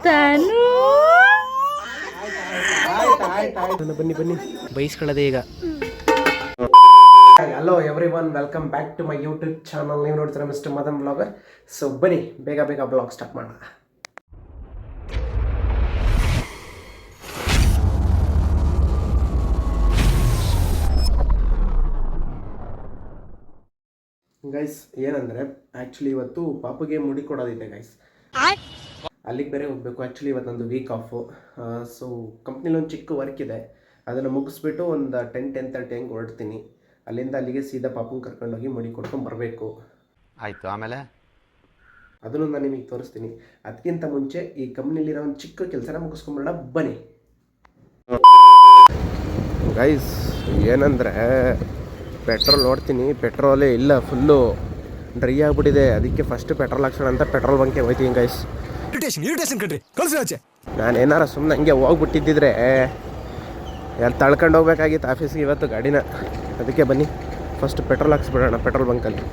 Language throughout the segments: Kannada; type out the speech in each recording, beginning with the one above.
ತನು ಬನ್ನಿ ಬನ್ನಿ ಬೈಸ್ಕೊಳ್ಳೋದೇ ಈಗ. Hello everyone, welcome back to my YouTube channel. ನೀವು ನೋಡ್ತೀರಾ ಮಿಸ್ಟರ್ ಮದನ್ ಬ್ಲಾಗರ್. ಸೊ ಬನ್ನಿ ಬೇಗ ಬೇಗ ಬ್ಲಾಗ್ ಸ್ಟಾರ್ಟ್ ಮಾಡೋಣ. ಗೈಸ್ ಏನಂದರೆ ಆ್ಯಕ್ಚುಲಿ ಇವತ್ತು ಪಾಪುಗೆ ಮುಡಿ ಕೊಡೋದಿದೆ ಗೈಸ್. ಅಲ್ಲಿಗೆ ಬೇರೆ ಹೋಗಬೇಕು. ಆ್ಯಕ್ಚುಲಿ ಇವತ್ತು ನಂದು ವೀಕ್ ಆಫು. ಸೊ ಕಂಪ್ನಿಲಿ ಒಂದು ಚಿಕ್ಕ ವರ್ಕ್ ಇದೆ, ಅದನ್ನು ಮುಗಿಸ್ಬಿಟ್ಟು ಒಂದು 10-10:30 ಹಂಗೆ ಹೊರಡ್ತೀನಿ. ಅಲ್ಲಿಂದ ಅಲ್ಲಿಗೆ ಸೀದಾ ಪಾಪುನ ಕರ್ಕೊಂಡೋಗಿ ಮುಡಿ ಕೊಡ್ಕೊಂಡು ಬರಬೇಕು. ಆಯಿತು, ಆಮೇಲೆ ಅದನ್ನು ನಾನು ನಿಮಗೆ ತೋರಿಸ್ತೀನಿ. ಅದಕ್ಕಿಂತ ಮುಂಚೆ ಈ ಕಂಪ್ನಿಲಿರೋ ಒಂದು ಚಿಕ್ಕ ಕೆಲಸನ ಮುಗಿಸ್ಕೊಂಬರೋಣ ಬನ್ನಿ. ಗೈಸ್ ಏನಂದರೆ ಪೆಟ್ರೋಲ್ ನೋಡ್ತೀನಿ, ಪೆಟ್ರೋಲೇ ಇಲ್ಲ, ಫುಲ್ಲು ಡ್ರೈ ಆಗಿಬಿಟ್ಟಿದೆ. ಅದಕ್ಕೆ ಫಸ್ಟ್ ಪೆಟ್ರೋಲ್ ಹಾಕ್ಸೋಣ ಅಂತ ಪೆಟ್ರೋಲ್ ಬಂಕ್ಗೆ ಹೋಗ್ತೀನಿ ಗೈಸ್. ನಾನು ಏನಾರ ಸುಮ್ಮನೆ ಹಂಗೆ ಹೋಗ್ಬಿಟ್ಟಿದ್ದಿದ್ರೆ ಯಾರು ತಳ್ಕೊಂಡು ಹೋಗ್ಬೇಕಾಗಿತ್ತು ಆಫೀಸ್ಗೆ ಇವತ್ತು ಗಾಡಿನ. ಅದಕ್ಕೆ ಬನ್ನಿ ಫಸ್ಟ್ ಪೆಟ್ರೋಲ್ ಹಾಕ್ಸ್ಬಿಡೋಣ ಪೆಟ್ರೋಲ್ ಬಂಕಲ್ಲಿ.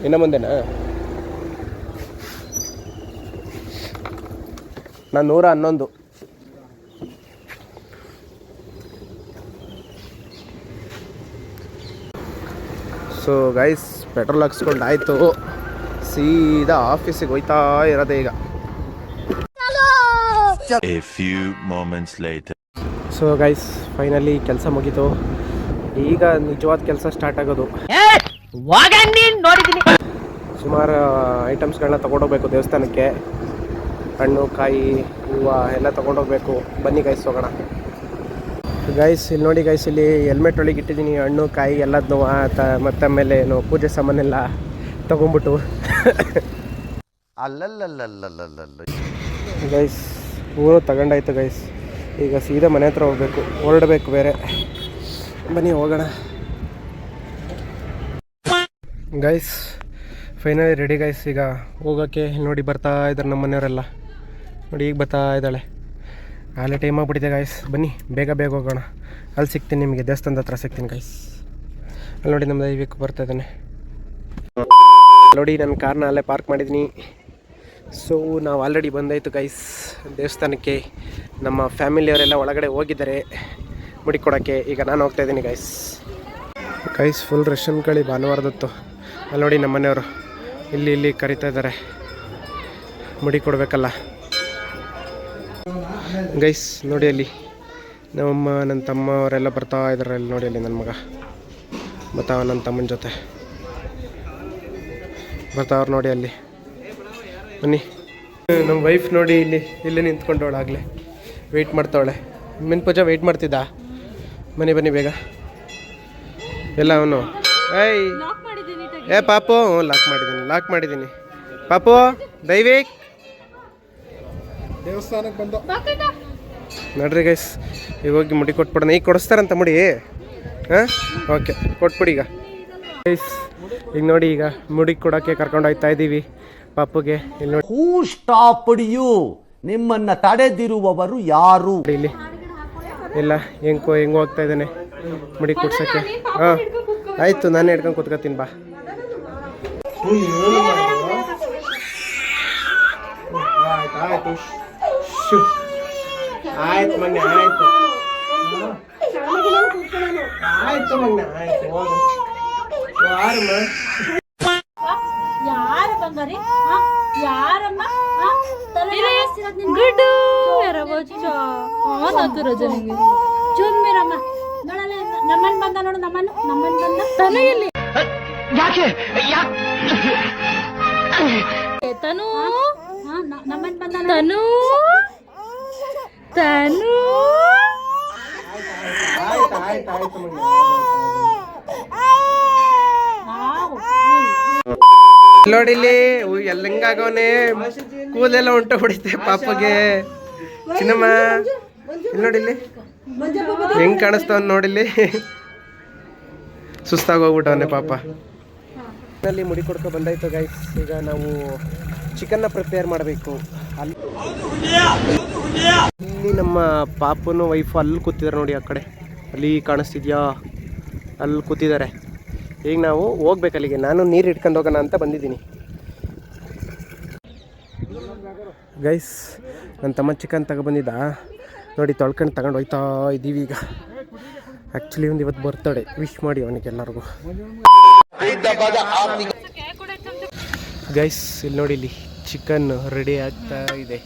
ಇನ್ನು ಮುಂದೆನಾ ನಾನು 111. ಸೊ ಗೈಸ್ ಪೆಟ್ರೋಲ್ ಹಾಕ್ಸ್ಕೊಂಡು ಆಯಿತು, ಸೀದಾ ಆಫೀಸಿಗೆ ಹೋಯ್ತಾ ಇರೋದೇ ಈಗ. ಸೊ ಗೈಸ್ ಫೈನಲಿ ಕೆಲಸ ಮುಗೀತು. ಈಗ ನಿಜವಾದ ಕೆಲಸ ಸ್ಟಾರ್ಟ್ ಆಗೋದು. ಸುಮಾರು ಐಟಮ್ಸ್ಗಳನ್ನ ತೊಗೊಂಡೋಗ್ಬೇಕು ದೇವಸ್ಥಾನಕ್ಕೆ. ಹಣ್ಣು ಕಾಯಿ ಹೂವು ಎಲ್ಲ ತೊಗೊಂಡೋಗ್ಬೇಕು. ಬನ್ನಿ ಗೈಸ್ ಹೋಗೋಣ. ಗೈಸ್ ಇಲ್ಲಿ ನೋಡಿ ಗೈಸ್, ಇಲ್ಲಿ ಹೆಲ್ಮೆಟ್ ಒಳಗೆ ಇಟ್ಟಿದ್ದೀನಿ ಹಣ್ಣು ಕಾಯಿ ಎಲ್ಲದನ್ನೂ. ಮತ್ತು ಆಮೇಲೆ ಏನು ಪೂಜೆ ಸಾಮಾನೆಲ್ಲ ತೊಗೊಂಬಿಟ್ಟು ಗೈಸ್ ಹೂವು ತಗೊಂಡಾಯ್ತು ಗೈಸ್. ಈಗ ಸೀದಾ ಮನೆ ಹತ್ರ ಹೋಗ್ಬೇಕು, ಹೊರಡಬೇಕು ಬೇರೆ. ಬನ್ನಿ ಹೋಗೋಣ ಗೈಸ್. Finally ready guys. ಈಗ ಹೋಗೋಕ್ಕೆ ನೋಡಿ ಬರ್ತಾ ಇದ್ದಾರೆ ನಮ್ಮ ಮನೆಯವರೆಲ್ಲ. ನೋಡಿ ಈಗ ಬರ್ತಾ ಇದ್ದಾಳೆ. ಆಲೇ ಟೈಮ್ ಆಗಿಬಿಟ್ಟಿದೆ ಗೈಸ್. ಬನ್ನಿ ಬೇಗ ಬೇಗ ಹೋಗೋಣ. ಅಲ್ಲಿ ಸಿಗ್ತೀನಿ ನಿಮಗೆ, ದೇವಸ್ಥಾನದ ಹತ್ರ ಸಿಗ್ತೀನಿ ಗೈಸ್. ಅಲ್ಲಿ ನೋಡಿ ನಮ್ಮ ದೈವಿಕ ಬರ್ತಾ ಇದ್ದಾನೆ. ನೋಡಿ ನನ್ನ ಕಾರ್ನ ಅಲ್ಲೇ ಪಾರ್ಕ್ ಮಾಡಿದ್ದೀನಿ. ಸೊ ನಾವು ಆಲ್ರೆಡಿ ಬಂದಾಯಿತು ಗೈಸ್ ದೇವಸ್ಥಾನಕ್ಕೆ. ನಮ್ಮ ಫ್ಯಾಮಿಲಿಯವರೆಲ್ಲ ಒಳಗಡೆ ಹೋಗಿದ್ದಾರೆ ಮುಡಿ ಕೊಡೋಕ್ಕೆ. ಈಗ ನಾನು ಹೋಗ್ತಾ ಇದ್ದೀನಿ ಗೈಸ್. ಗೈಸ್ ಫುಲ್ ರಶ್ ಅನ್ಕೊಳ್ಳಿ ಭಾನುವಾರದತ್ತು. ಅಲ್ಲಿ ನೋಡಿ ನಮ್ಮ ಮನೆಯವರು ಇಲ್ಲಿ ಕರಿತಾ ಇದ್ದಾರೆ, ಮುಡಿ ಕೊಡಬೇಕಲ್ಲ ಗೈಸ್. ನೋಡಿ ಅಲ್ಲಿ ನಮ್ಮಮ್ಮ ನನ್ನ ತಮ್ಮ ಅವರೆಲ್ಲ ಬರ್ತಾ ಇದ್ದಾರೆ. ಅಲ್ಲಿ ನೋಡಿ ಅಲ್ಲಿ ನನ್ನ ಮಗ ಬರ್ತಾವ ನನ್ನ ತಮ್ಮನ ಜೊತೆ ಬರ್ತಾವ್ರು ನೋಡಿ ಅಲ್ಲಿ. ಬನ್ನಿ ನಮ್ಮ ವೈಫ್ ನೋಡಿ ಇಲ್ಲಿ ನಿಂತ್ಕೊಂಡವಳಾಗಲೇ ವೆಯ್ಟ್ ಮಾಡ್ತಾವಳೆ. ಮಿನ್ ಪೂಜಾ ವೆಯ್ಟ್ ಮಾಡ್ತಿದ್ದ. ಬನ್ನಿ ಬನ್ನಿ ಬೇಗ ಎಲ್ಲ. ಅವನು ಪಾಪು ಲಾಕ್ ಮಾಡಿದ್ದೀನಿ ಪಾಪು. ದೈವಿಕ್ ದೇವಸ್ಥಾನಕ್ಕೆ ಬಂದು ನೋಡ್ರಿ ಗೈಸ್. ಈಗ ಹೋಗಿ ಮುಡಿ ಕೊಟ್ಬಿಡೋಣ. ಈಗ ಕೊಡಿಸ್ತಾರಂತ ಮುಡಿ. ಹಾಂ ಓಕೆ ಕೊಟ್ಬಿಡಿ ಈಗ ಗೈಸ್. ಈಗ ನೋಡಿ ಈಗ ಮುಡಿ ಕೊಡೋಕ್ಕೆ ಕರ್ಕೊಂಡು ಹೋಗ್ತಾ ಇದ್ದೀವಿ ಪಾಪುಗೆ. ಇಲ್ಲಿ ನೋಡಿ ಹೂ ಸ್ಟಾಪ್ ಯು, ನಿಮ್ಮನ್ನ ತಡೆದಿರುವವರು ಯಾರು? ಇಲ್ಲಿ ಇಲ್ಲ ಹೆಂಗೆ ಹೋಗ್ತಾ ಇದ್ದಾನೆ ಮುಡಿ ಕೊಡ್ಸೋಕ್ಕೆ. ಹಾಂ ಆಯಿತು, ನಾನು ಹಿಡ್ಕೊಂಡು ಕೂತ್ಕೊತೀನಿ ಬಾ. ಆಯ್ತು ಆಯ್ತು ಮಣ್ಣೆ ಆಯ್ತು ಆಯ್ತು ಮಣ್ಣೆ ಆಯ್ತು. ಹೋಗು ಯಾರು ಬಂಗಾರಿ ಯಾರಮ್ಮ ಗುಡ್ಡು ರಜನಿಗೆ ಚುಮ್ಮಿರಮ್ಮ ನೋಡಲ್ಲ. ನಮ್ಮನ್ ಬಂದ ನೋಡು, ನಮ್ಮನ್ ಬಂದ ತಲೆಯಲ್ಲಿ ತನು ನಮ್ಮನ್ ಬಂದ ತನು ತನು. ನೋಡಿಲ್ಲಿ ಎಲ್ಲ ಹೆಂಗಾಗವನೆ, ಕೂದಲೆಲ್ಲ ಹೊಂಟು ಬಿಡುತ್ತೆ ಪಾಪಗೆ. ಚಿನ್ನಮ್ಮ ಇಲ್ಲಿ ನೋಡಿಲ್ಲಿ ಹೆಂಗ್ ಕಾಣಿಸ್ತಾವ ನೋಡಿಲ್ಲಿ. ಸುಸ್ತಾಗಿ ಹೋಗ್ಬಿಟ್ಟವನೆ ಪಾಪ. ಅಲ್ಲಿ ಮುಡಿ ಕೊಡ್ಕೊ ಬಂದಾಯ್ತು ಗೈಸ್. ಈಗ ನಾವು ಚಿಕನ್ನ ಪ್ರಿಪೇರ್ ಮಾಡಬೇಕು. ಅಲ್ಲಿ ನಮ್ಮ ಪಾಪನು ವೈಫು ಅಲ್ಲಿ ಕೂತಿದ್ದಾರೆ ನೋಡಿ, ಆ ಕಡೆ ಅಲ್ಲಿ ಕಾಣಿಸ್ತಿದ್ಯಾ, ಅಲ್ಲಿ ಕೂತಿದ್ದಾರೆ. ಈಗ ನಾವು ಹೋಗ್ಬೇಕು ಅಲ್ಲಿಗೆ. ನಾನು ನೀರು ಇಟ್ಕೊಂಡು ಹೋಗೋಣ ಅಂತ ಬಂದಿದ್ದೀನಿ ಗೈಸ್. ನನ್ನ ತಮ್ಮ ಚಿಕನ್ ತಗೊಬಂದಿದ್ದ ನೋಡಿ, ತೊಳ್ಕೊಂಡು ತಗೊಂಡು ಹೋಯ್ತಾ ಇದ್ದೀವಿ ಈಗ. ಆ್ಯಕ್ಚುಲಿ ಒಂದು ಇವತ್ತು ಬರ್ತಡೇ, ವಿಶ್ ಮಾಡಿ ಅವನಿಗೆ ಎಲ್ಲರಿಗೂ ಗೈಸ್. ಇಲ್ಲಿ ನೋಡಿ, ಇಲ್ಲಿ ಚಿಕನ್ ರೆಡಿ ಆಗ್ತಾ ಇದೆ.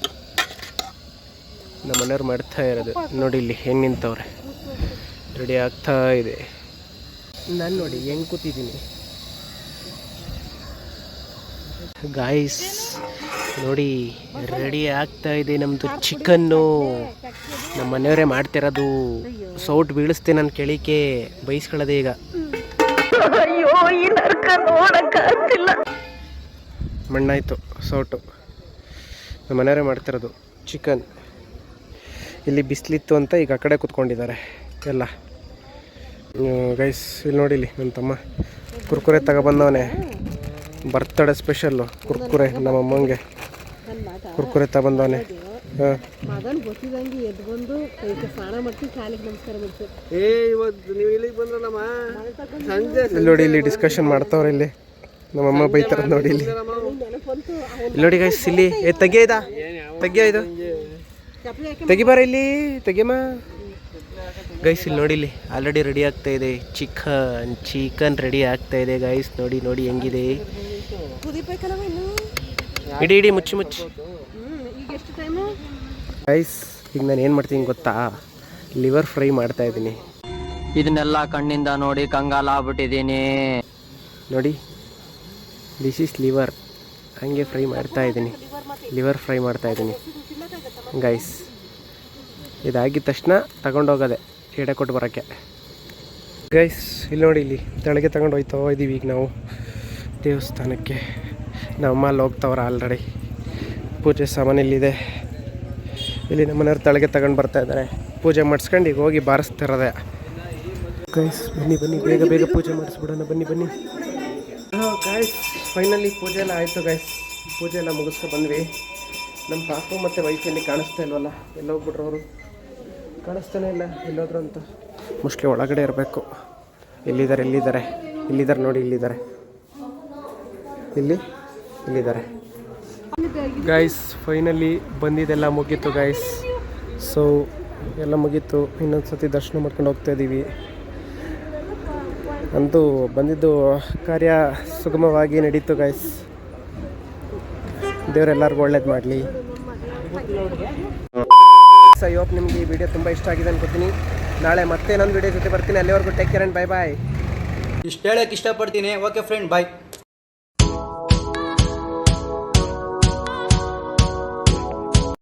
ನಮ್ಮ ಮನೆಯವ್ರು ಮಾಡ್ತಾ ಇರೋದು ನೋಡಿ, ಇಲ್ಲಿ ಹೆಂಗೆ ನಿಂತವ್ರೆ, ರೆಡಿ ಆಗ್ತಾ ಇದೆ. ನಾನು ನೋಡಿ ಹೆಂಗೆ ಕೂತಿದ್ದೀನಿ ಗಾಯ್ಸ್. ನೋಡಿ ರೆಡಿ ಆಗ್ತಾ ಇದೆ ನಮ್ಮದು ಚಿಕನ್ನು. ನಮ್ಮ ಮನೆಯವರೇ ಮಾಡ್ತಿರೋದು. ಸೌಟ್ ಬೀಳಿಸ್ತೇನೆ ನಾನು ಕೆಳಿಕೆ, ಬೈಸ್ಕೊಳ್ಳೋದೆ ಈಗ. ಮಣ್ಣಾಯಿತು ಸೌಟು. ನಮ್ಮ ಮನೆಯವರೇ ಮಾಡ್ತಿರೋದು ಚಿಕನ್. ಇಲ್ಲಿ ಬಿಸಿಲಿತ್ತು ಅಂತ ಈಗ ಆ ಕಡೆ ಕೂತ್ಕೊಂಡಿದ್ದಾರೆ ಎಲ್ಲ ಗೈಸ್. ಇಲ್ಲಿ ನೋಡಿ, ಇಲ್ಲಿ ನನ್ನ ತಮ್ಮ ಕುರ್ಕುರೆ ತಗೊಬಂದವನೇ, ಬರ್ತಡೇ ಸ್ಪೆಷಲ್ಲು ಕುರ್ಕುರೆ. ನಮ್ಮ ಅಮ್ಮಂಗೆ ಕುರ್ಕುರೆ ತಗೊಂಬಂದವನೇ. ಹಾಂ, ಇಲ್ಲಿ ನೋಡಿ, ಇಲ್ಲಿ ಡಿಸ್ಕಷನ್ ಮಾಡ್ತಾವ್ರೆ. ಇಲ್ಲಿ ನಮ್ಮಮ್ಮ ಬೈತಾರ ನೋಡಿ. ಇಲ್ಲಿ ನೋಡಿ ಗೈಸ್, ಇಲ್ಲಿ ತೆಗಿಯ ಇದು ತೆಗಿಬಾರ, ಇಲ್ಲಿ ತೆಗಿಯಮ್ಮ ಗೈಸ್. ಇಲ್ಲಿ ನೋಡಿ, ಇಲ್ಲಿ ಆಲ್ರೆಡಿ ರೆಡಿ ಆಗ್ತಾ ಇದೆ ಚಿಕನ್ ರೆಡಿ ಆಗ್ತಾ ಇದೆ ಗೈಸ್. ನೋಡಿ ನೋಡಿ ಹೆಂಗಿದೆ. ಇಡಿ ಮುಚ್ಚಿ ಗೈಸ್. ಈಗ ನಾನು ಏನು ಮಾಡ್ತೀನಿ ಗೊತ್ತಾ, ಲಿವರ್ ಫ್ರೈ ಮಾಡ್ತಾ ಇದ್ದೀನಿ. ಇದನ್ನೆಲ್ಲ ಕಣ್ಣಿಂದ ನೋಡಿ ಕಂಗಾಲ ಆಗ್ಬಿಟ್ಟಿದ್ದೀನಿ. ನೋಡಿ, ದಿಸ್ ಈಸ್ ಲಿವರ್. ಹಂಗೆ ಫ್ರೈ ಮಾಡ್ತಾ ಇದ್ದೀನಿ, ಲಿವರ್ ಫ್ರೈ ಮಾಡ್ತಾ ಇದ್ದೀನಿ ಗೈಸ್. ಇದಾಗಿದ ತಕ್ಷಣ ತಗೊಂಡೋಗೋದೆ ಎಡೆ ಕೊಟ್ಟು ಬರೋಕ್ಕೆ ಗೈಸ್. ಇಲ್ಲಿ ನೋಡಿ, ಇಲ್ಲಿ ತೆಳಗೆ ತಗೊಂಡು ಹೋಯ್ತಾ ಇದ್ದೀವಿ ಈಗ ನಾವು ದೇವಸ್ಥಾನಕ್ಕೆ. ನಮ್ಮಮ್ಮ ಅಲ್ಲಿ ಹೋಗ್ತಾವ್ರ ಆಲ್ರೆಡಿ. ಪೂಜೆ ಸಾಮಾನು ಇಲ್ಲಿದೆ. ಇಲ್ಲಿ ನಮ್ಮ ಮನೆಯವ್ರು ತೆಳಗೆ ತಗೊಂಡು ಬರ್ತಾ ಇದ್ದಾರೆ. ಪೂಜೆ ಮಾಡಿಸ್ಕೊಂಡು ಈಗ ಹೋಗಿ ಬಾರಿಸ್ತಿರೋದೆ ಗೈಸ್. ಬನ್ನಿ ಬೇಗ ಬೇಗ ಪೂಜೆ ಮಾಡಿಸ್ಬಿಡೋಣ, ಬನ್ನಿ. ಗೈಸ್ ಫೈನಲಿ ಪೂಜೆ ಎಲ್ಲ ಆಯಿತು ಗೈಸ್. ಪೂಜೆ ಎಲ್ಲ ಮುಗಿಸ್ಕೊ ಬಂದ್ವಿ. ನಮ್ಮ ಪಾಪು ಮತ್ತು ವೈಫಲ್ಲಿ ಕಾಣಿಸ್ತಾ ಇಲ್ವಲ್ಲ, ಎಲ್ಲೋಗ್ಬಿಟ್ರು ಅವರು, ಕಾಣಿಸ್ತಾನೆ ಇಲ್ಲ ಎಲ್ಲೋದ್ರು ಅಂತ. ಮೋಸ್ಟ್ಲಿ ಒಳಗಡೆ ಇರಬೇಕು. ಇಲ್ಲಿದ್ದಾರೆ ನೋಡಿ, ಇಲ್ಲಿದ್ದಾರೆ ಗೈಸ್. ಫೈನಲಿ ಬಂದಿದ್ದೆಲ್ಲ ಮುಗೀತು ಗೈಸ್. ಸೊ ಎಲ್ಲ ಮುಗೀತು. ಇನ್ನೊಂದು ಸತಿ ದರ್ಶನ ಮಾಡ್ಕೊಂಡು ಹೋಗ್ತಾ ಇದ್ದೀವಿ. ಅಂತೂ ಬಂದಿದ್ದು ಕಾರ್ಯ ಸುಗಮವಾಗಿ ನಡೀತು ಗೈಸ್. ದೇವರೆಲ್ಲರಿಗೂ ಒಳ್ಳೇದು ಮಾಡಲಿ. ಐ ಹೋಪ್ ನಿಮಗೆ ಈ ವಿಡಿಯೋ ತುಂಬ ಇಷ್ಟ ಆಗಿದೆ ಅನ್ಕೋತೀನಿ. ನಾಳೆ ಮತ್ತೆ ಇನ್ನೊಂದು ವಿಡಿಯೋ ಜೊತೆ ಬರ್ತೀನಿ. ಅಲ್ಲಿವರೆಗೂ take care and bye bye. ಇಷ್ಟು ಹೇಳಕ್ಕೆ ಇಷ್ಟಪಡ್ತೀನಿ. ಓಕೆ ಫ್ರೆಂಡ್, ಬಾಯ್.